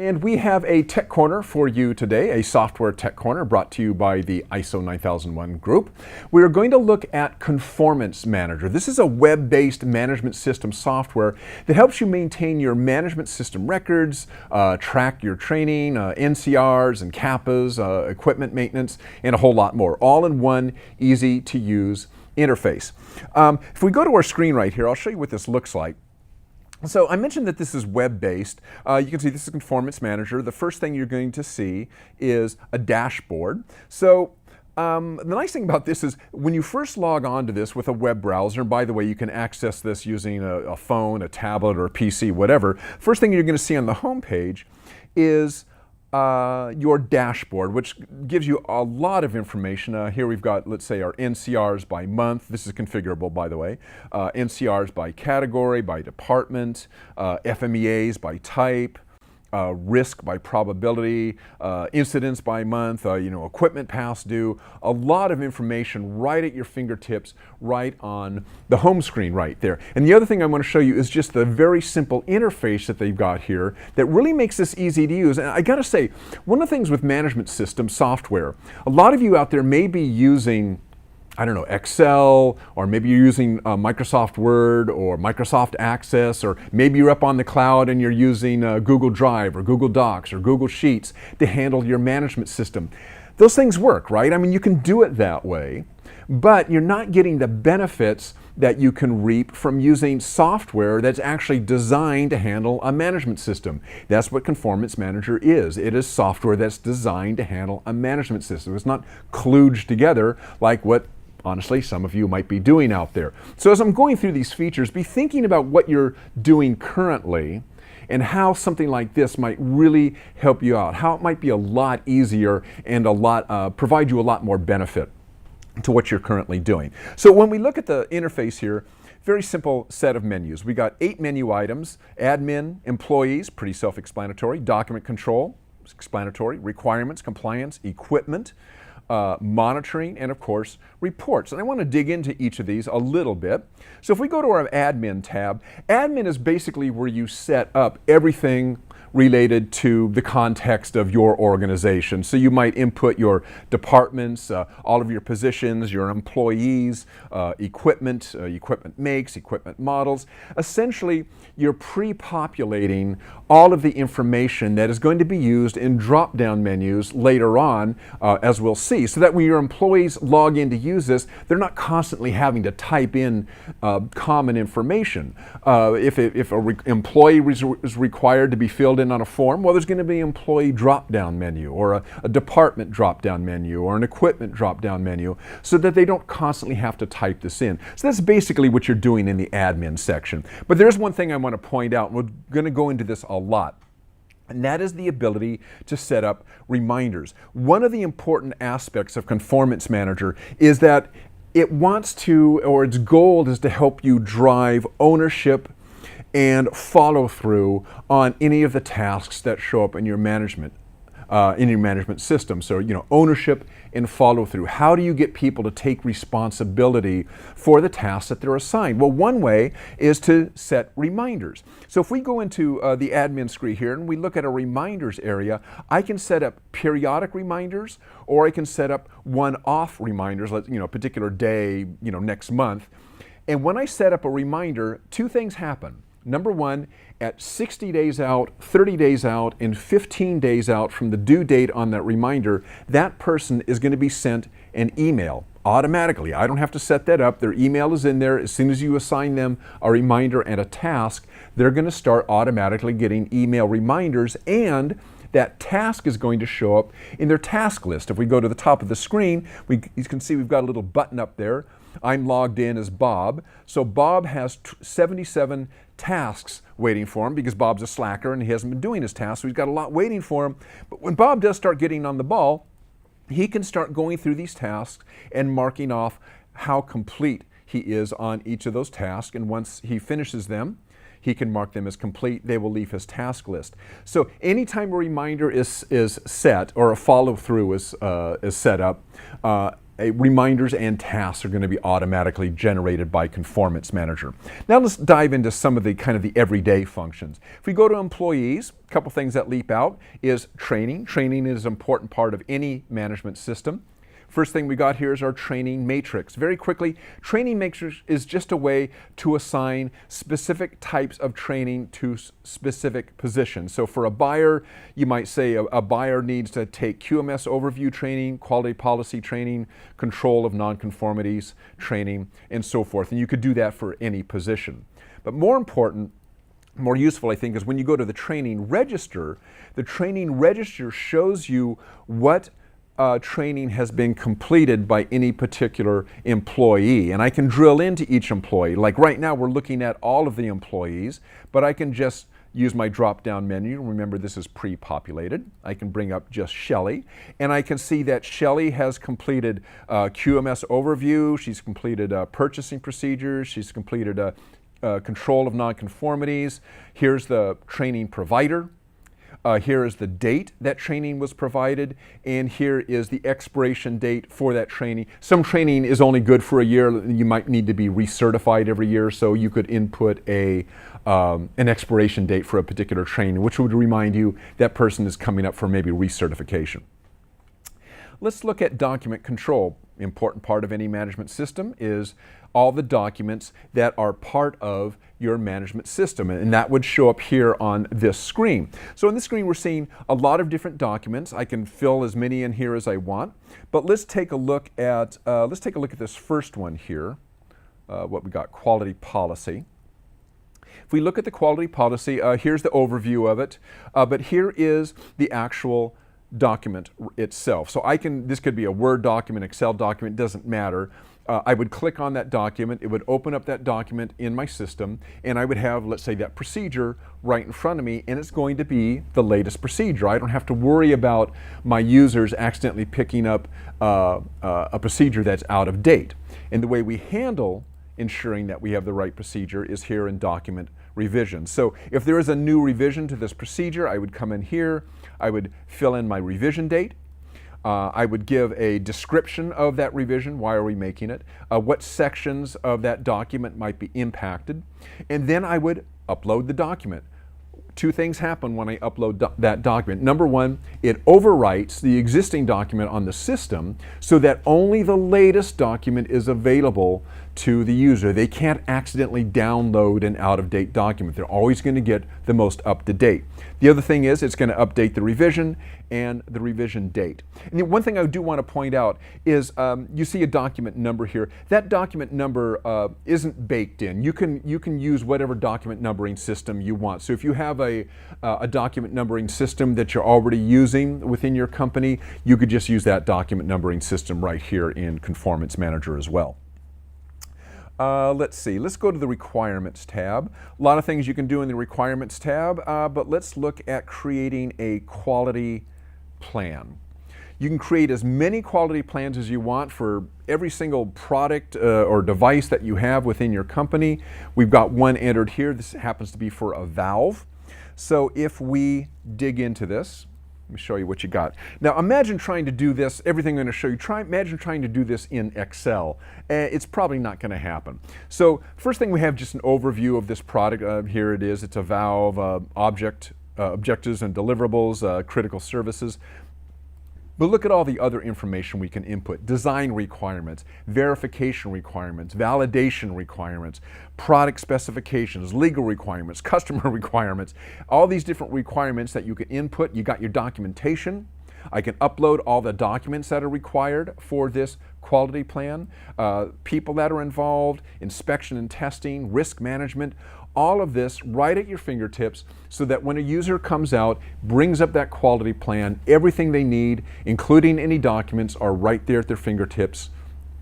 And we have a Tech Corner for you today, a software Tech Corner brought to you by the ISO 9001 group. We are going to look at Conformance Manager. This is a web-based management system software that helps you maintain your management system records, track your training, NCRs and CAPAs, equipment maintenance, and a whole lot more, all in one easy-to-use interface. If we go to our screen right here, I'll show you what this looks like. So I mentioned that this is web-based. You can see this is Conformance Manager. The first thing you're going to see is a dashboard. So the nice thing about this is when you first log on to this with a web browser, and by the way, you can access this using a phone, a tablet, or a PC, whatever. First thing you're going to see on the home page is your dashboard, which gives you a lot of information. Here we've got, let's say, our NCRs by month. This is configurable, by the way. NCRs by category, by department, FMEAs by type, risk by probability, incidents by month, equipment past due. A lot of information right at your fingertips, right on the home screen right there. And the other thing I want to show you is just the very simple interface that they've got here that really makes this easy to use. And I got to say, one of the things with management system software, a lot of you out there may be using, I don't know, Excel, or maybe you're using Microsoft Word or Microsoft Access, or maybe you're up on the cloud and you're using Google Drive or Google Docs or Google Sheets to handle your management system. Those things work, right? I mean, you can do it that way, but you're not getting the benefits that you can reap from using software that's actually designed to handle a management system. That's what Conformance Manager is. It is software that's designed to handle a management system. It's not kludged together like what honestly some of you might be doing out there. So as I'm going through these features, be thinking about what you're doing currently and how something like this might really help you out, how it might be a lot easier and provide you a lot more benefit to what you're currently doing. So when we look at the interface here, very simple set of menus. We got 8 menu items: admin, employees, pretty self-explanatory; document control, explanatory; requirements, compliance, equipment, monitoring, and of course reports. And I want to dig into each of these a little bit. So if we go to our admin tab, admin is basically where you set up everything related to the context of your organization. So you might input your departments, all of your positions, your employees, equipment, equipment makes, equipment models. Essentially, you're pre-populating all of the information that is going to be used in drop-down menus later on, as we'll see, so that when your employees log in to use this, they're not constantly having to type in common information. If an employee is required to be filled in on a form, well, there's going to be an employee drop-down menu, or a department drop-down menu, or an equipment drop-down menu, so that they don't constantly have to type this in. So that's basically what you're doing in the admin section. But there's one thing I want to point out, and we're going to go into this a lot, and that is the ability to set up reminders. One of the important aspects of Conformance Manager is that it wants to, or its goal is to help you drive ownership and follow through on any of the tasks that show up in your management system. So, ownership and follow through. How do you get people to take responsibility for the tasks that they're assigned? Well, one way is to set reminders. So if we go into the admin screen here and we look at a reminders area, I can set up periodic reminders, or I can set up one-off reminders, a particular day, next month. And when I set up a reminder, 2 things happen. Number one, at 60 days out, 30 days out, and 15 days out from the due date on that reminder, that person is going to be sent an email automatically. I don't have to set that up. Their email is in there. As soon as you assign them a reminder and a task, they're going to start automatically getting email reminders, and that task is going to show up in their task list. If we go to the top of the screen, you can see we've got a little button up there. I'm logged in as Bob. So Bob has 77 tasks waiting for him because Bob's a slacker and he hasn't been doing his tasks, so he's got a lot waiting for him. But when Bob does start getting on the ball, he can start going through these tasks and marking off how complete he is on each of those tasks. And once he finishes them, he can mark them as complete. They will leave his task list. So anytime a reminder is set, or a follow-through is set up, reminders and tasks are going to be automatically generated by Conformance Manager. Now let's dive into some of the kind of the everyday functions. If we go to employees, a couple things that leap out is training. Training is an important part of any management system. First thing we got here is our training matrix. Very quickly, training matrix is just a way to assign specific types of training to specific positions. So for a buyer, you might say a buyer needs to take QMS overview training, quality policy training, control of nonconformities training, and so forth. And you could do that for any position. But more important, more useful, I think, is when you go to the training register shows you what training has been completed by any particular employee. And I can drill into each employee. Like right now, we're looking at all of the employees, but I can just use my drop-down menu. Remember, this is pre-populated. I can bring up just Shelley, and I can see that Shelley has completed QMS overview. She's completed purchasing procedures. She's completed control of nonconformities. Here's the training provider. Here is the date that training was provided, and here is the expiration date for that training. Some training is only good for a year. You might need to be recertified every year, so you could input an expiration date for a particular training, which would remind you that person is coming up for maybe recertification. Let's look at document control. Important part of any management system is all the documents that are part of your management system, and that would show up here on this screen. So on this screen we're seeing a lot of different documents. I can fill as many in here as I want, but let's take a look at this first one here. What we got, quality policy. If we look at the quality policy, here's the overview of it, but here is the actual document itself. So this could be a Word document, Excel document, doesn't matter. I would click on that document, it would open up that document in my system, and I would have, let's say, that procedure right in front of me, and it's going to be the latest procedure. I don't have to worry about my users accidentally picking up a procedure that's out of date. And the way we handle ensuring that we have the right procedure is here in document revision. So if there is a new revision to this procedure, I would come in here, I would fill in my revision date. I would give a description of that revision, why are we making it, what sections of that document might be impacted, and then I would upload the document. Two things happen when I upload that document. Number one, it overwrites the existing document on the system so that only the latest document is available to the user. They can't accidentally download an out-of-date document. They're always going to get the most up-to-date. The other thing is it's going to update the revision and the revision date. And the one thing I do want to point out is you see a document number here. That document number isn't baked in. You can use whatever document numbering system you want. So if you have a document numbering system that you're already using within your company, you could just use that document numbering system right here in Conformance Manager as well. Let's see, let's go to the Requirements tab. A lot of things you can do in the Requirements tab, but let's look at creating a quality plan. You can create as many quality plans as you want for every single product or device that you have within your company. We've got one entered here. This happens to be for a valve. So if we dig into this, let me show you what you got. Now imagine trying to do this, everything I'm going to show you, imagine trying to do this in Excel. It's probably not going to happen. So first thing we have just an overview of this product. Here it is, it's a valve, objectives and deliverables, critical services. But look at all the other information we can input. Design requirements, verification requirements, validation requirements, product specifications, legal requirements, customer requirements, all these different requirements that you can input. You got your documentation. I can upload all the documents that are required for this quality plan, people that are involved, inspection and testing, risk management, all of this right at your fingertips so that when a user comes out, brings up that quality plan, everything they need, including any documents, are right there at their fingertips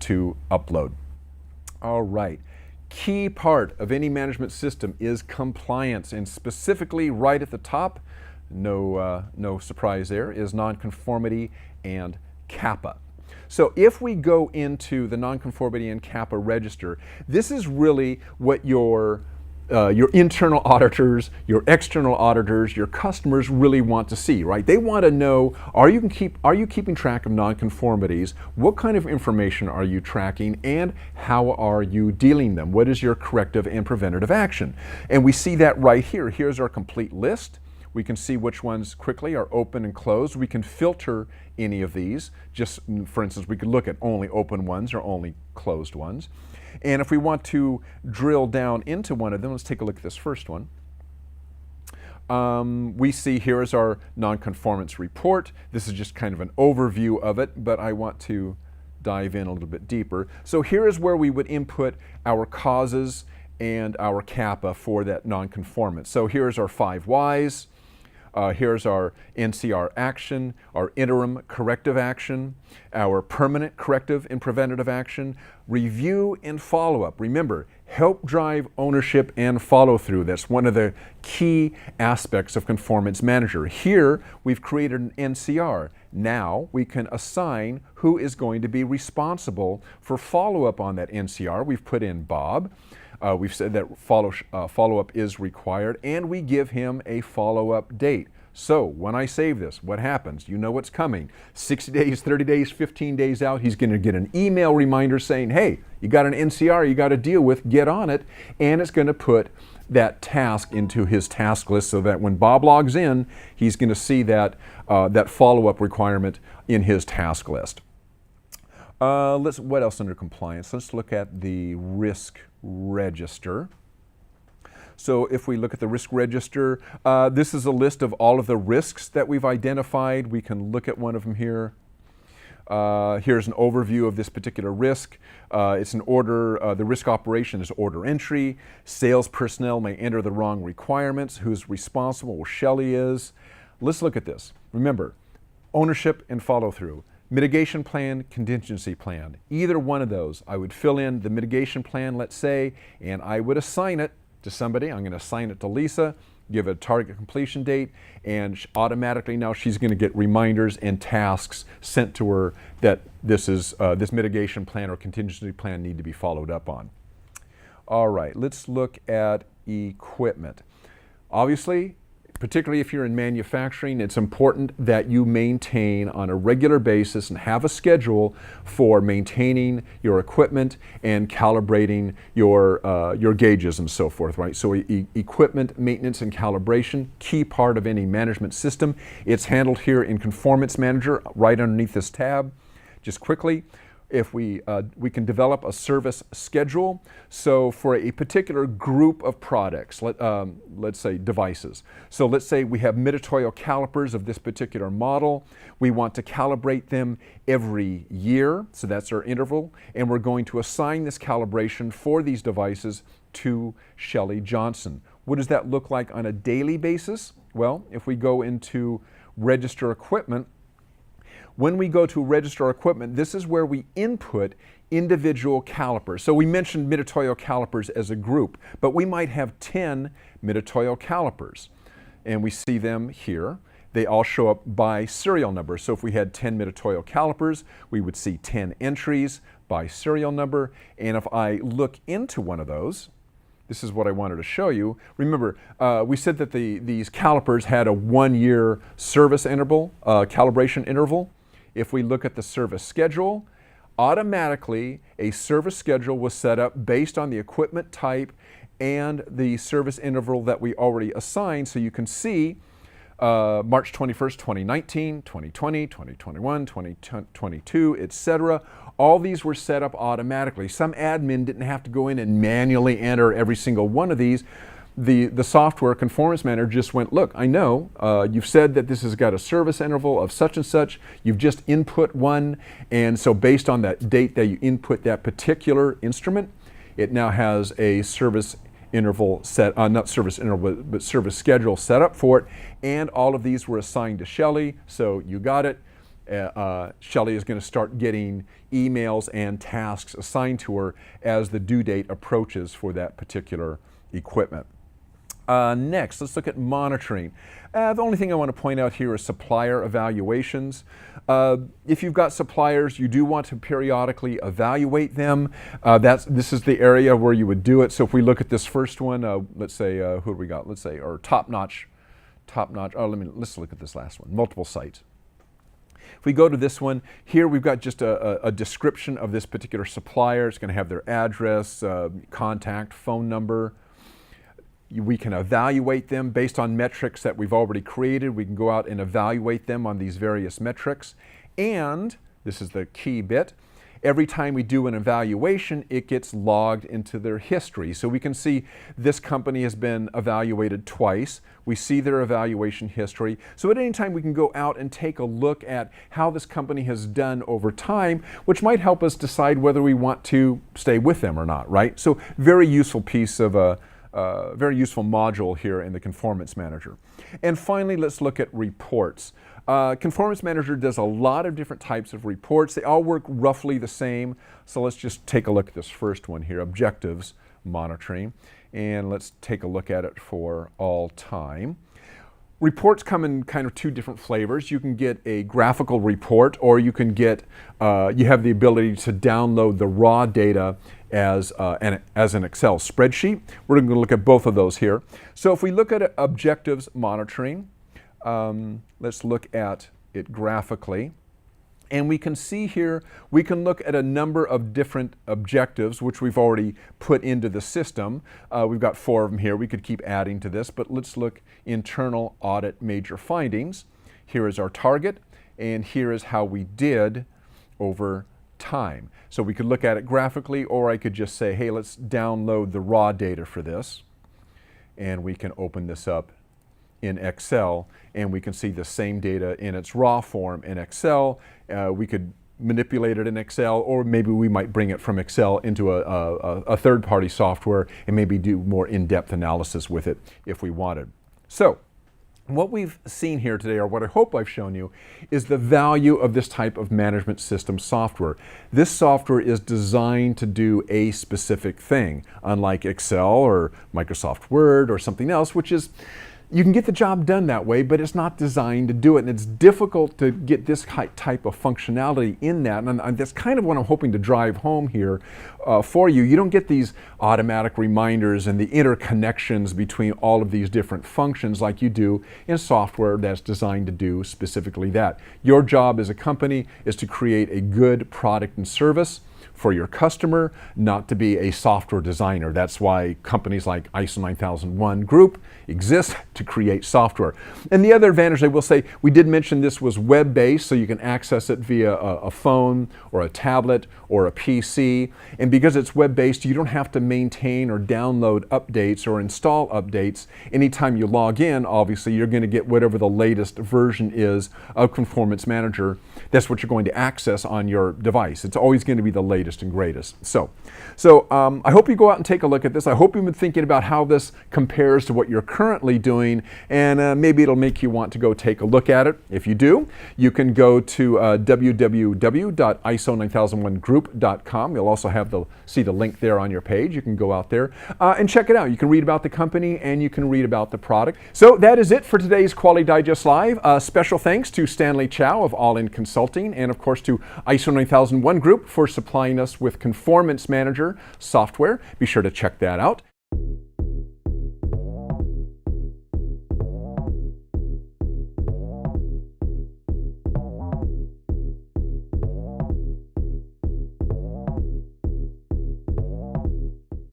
to upload. All right. Key part of any management system is compliance, and specifically right at the top, no surprise there, is nonconformity and CAPA. So if we go into the nonconformity and CAPA register, this is really what your your internal auditors, your external auditors, your customers really want to see, right? They want to know, are you keeping track of nonconformities? What kind of information are you tracking, and how are you dealing them? What is your corrective and preventative action? And we see that right here. Here's our complete list. We can see which ones quickly are open and closed. We can filter any of these. Just for instance, we could look at only open ones or only closed ones. And if we want to drill down into one of them, let's take a look at this first one. We see here is our nonconformance report. This is just kind of an overview of it, but I want to dive in a little bit deeper. So here is where we would input our causes and our kappa for that nonconformance. So here's our 5 whys. Here's our NCR action, our interim corrective action, our permanent corrective and preventative action, review and follow-up. Remember, help drive ownership and follow-through. That's one of the key aspects of Conformance Manager. Here, we've created an NCR. Now, we can assign who is going to be responsible for follow-up on that NCR. We've put in Bob. We've said that follow-up is required, and we give him a follow-up date. So when I save this, what happens? You know what's coming. 60 days, 30 days, 15 days out, he's going to get an email reminder saying, hey, you got an NCR you got to deal with, get on it, and it's going to put that task into his task list so that when Bob logs in, he's going to see that, that follow-up requirement in his task list. What else under compliance? Let's look at the risk register. So if we look at the risk register, this is a list of all of the risks that we've identified. We can look at one of them here. Here's an overview of this particular risk. It's an order, the risk operation is order entry. Sales personnel may enter the wrong requirements. Who's responsible? Well, Shelley is. Let's look at this. Remember, ownership and follow through. Mitigation plan, contingency plan. Either one of those, I would fill in the mitigation plan, let's say, and I would assign it to somebody. I'm going to assign it to Lisa, give it a target completion date, and automatically now she's going to get reminders and tasks sent to her that this mitigation plan or contingency plan need to be followed up on. All right, let's look at equipment. Obviously, particularly if you're in manufacturing, it's important that you maintain on a regular basis and have a schedule for maintaining your equipment and calibrating your gauges and so forth, right? So equipment maintenance and calibration, key part of any management system. It's handled here in Conformance Manager right underneath this tab. Just quickly, if we can develop a service schedule. So for a particular group of products, let's say devices. So let's say we have mid-toil calipers of this particular model. We want to calibrate them every year, so that's our interval, and we're going to assign this calibration for these devices to Shelley Johnson. What does that look like on a daily basis? Well, if we go into register equipment, when we go to register equipment, this is where we input individual calipers. So we mentioned mid-toil calipers as a group, but we might have 10 mid-toil calipers, and we see them here. They all show up by serial number. So if we had 10 mid-toil calipers, we would see 10 entries by serial number, and if I look into one of those, this is what I wanted to show you. Remember, we said that these calipers had a 1-year service interval, calibration interval. If we look at the service schedule, automatically a service schedule was set up based on the equipment type and the service interval that we already assigned. So you can see March 21st, 2019, 2020, 2021, 2022, etc. All these were set up automatically. Some admin didn't have to go in and manually enter every single one of these. The software Conformance Manager just went, look, I know you've said that this has got a service interval of such and such. You've just input one, and so based on that date that you input that particular instrument, it now has a service interval set, not service interval, but service schedule set up for it, and all of these were assigned to Shelley, so you got it. Shelley is going to start getting emails and tasks assigned to her as the due date approaches for that particular equipment. Next, let's look at monitoring. The only thing I want to point out here is supplier evaluations. If you've got suppliers, you do want to periodically evaluate them. This is the area where you would do it. So if we look at this first one, let's say, who do we got? Let's say, or top-notch. Oh, let's look at this last one, multiple sites. If we go to this one, here we've got just a description of this particular supplier. It's going to have their address, contact, phone number. We can evaluate them based on metrics that we've already created. We can go out and evaluate them on these various metrics. And, this is the key bit, every time we do an evaluation, it gets logged into their history. So we can see this company has been evaluated twice. We see their evaluation history. So at any time we can go out and take a look at how this company has done over time, which might help us decide whether we want to stay with them or not, right? So very useful piece of very useful module here in the Conformance Manager. And finally, let's look at reports. Conformance Manager does a lot of different types of reports. They all work roughly the same. So let's just take a look at this first one here, objectives monitoring. And let's take a look at it for all time. Reports come in kind of two different flavors. You can get a graphical report, or you can get, you have the ability to download the raw data as an Excel spreadsheet. We're going to look at both of those here. So if we look at objectives monitoring, let's look at it graphically. And we can see here, we can look at a number of different objectives, which we've already put into the system. We've got 4 of them here. We could keep adding to this, but let's look internal audit major findings. Here is our target, and here is how we did over time. So we could look at it graphically, or I could just say, hey, let's download the raw data for this. And we can open this up in Excel, and we can see the same data in its raw form in Excel. We could manipulate it in Excel, or maybe we might bring it from Excel into a third-party software and maybe do more in-depth analysis with it if we wanted. So what we've seen here today, or what I hope I've shown you, is the value of this type of management system software. This software is designed to do a specific thing, unlike Excel or Microsoft Word or something else, which is, you can get the job done that way, but it's not designed to do it. And it's difficult to get this type of functionality in that. And that's kind of what I'm hoping to drive home here for you. You don't get these automatic reminders and the interconnections between all of these different functions like you do in software that's designed to do specifically that. Your job as a company is to create a good product and service for your customer, not to be a software designer. That's why companies like ISO 9001 Group exist, to create software. And the other advantage I will say, we did mention this was web-based, so you can access it via a phone or a tablet or a PC. And because it's web-based, you don't have to maintain or download updates or install updates. Anytime you log in, obviously, you're going to get whatever the latest version is of Conformance Manager. That's what you're going to access on your device. It's always going to be the latest and greatest. So I hope you go out and take a look at this. I hope you've been thinking about how this compares to what you're currently doing, and maybe it'll make you want to go take a look at it. If you do, you can go to www.iso9001group.com. You'll also see the link there on your page. You can go out there and check it out. You can read about the company and you can read about the product. So that is it for today's Quality Digest Live. Special thanks to Stanley Chow of All In Consulting, and of course to ISO 9001 Group for supplying us with Conformance Manager software. Be sure to check that out.